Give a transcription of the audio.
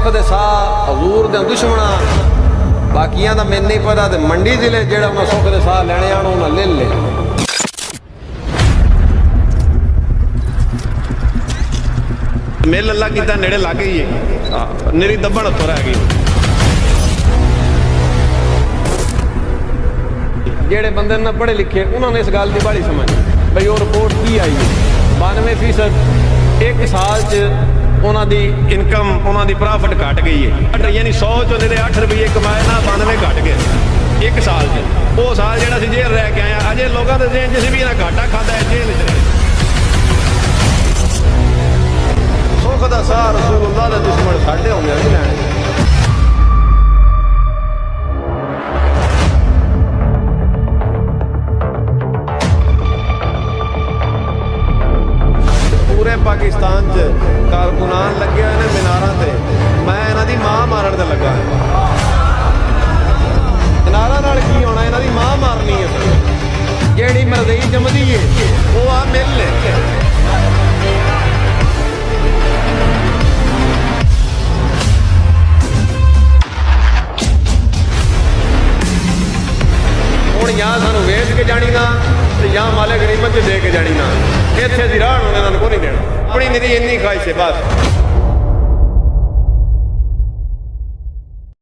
सुख दे साह हजूर दे दुश्मना बाकियां दा मैनू नहीं पता। तो मंडी जिले जेड़ा उन्हें सुख दे साह लैने आने उन्हें ले ले। मिल अल्लाह किता नेड़े लग गई है, निरी दब्बण उत्तों रह गई। जेड़े बंदे ना पढ़े लिखे उन्होंने इस गल की बड़ी समझ भाई वो रिपोर्ट की आई है 92% एक साल च उन्होंने इनकम उन्होंने प्रॉफिट घट गई है। यानी 100 चो 8 रुपये कमाए ना 92 घट गए एक साल च। वो साल जो जेल रह के आया अजे लोगों के जेल जिस भी घाटा खाता है जेल च। सुख दा साह रसूलुल्लाह दे दुश्मन साडे होंगे नहीं लैणे। पूरे पाकिस्तान च कारकुनान लगे हुए ने मीनारां ते, मैं इन्हां दी मां मारन ते लगा। मीनारां नाल की होना, इन्हां दी मां मारनी है। जेड़ी मरदई जमदी है वो आ मिल ले। हुण या सानू वेच के जानी ना या माले गरीबत च दे के जानी ना, इत्थे दी राह उन्होंने को नहीं देना। अपनी निरी इन्नी ख्वाहिश है बस।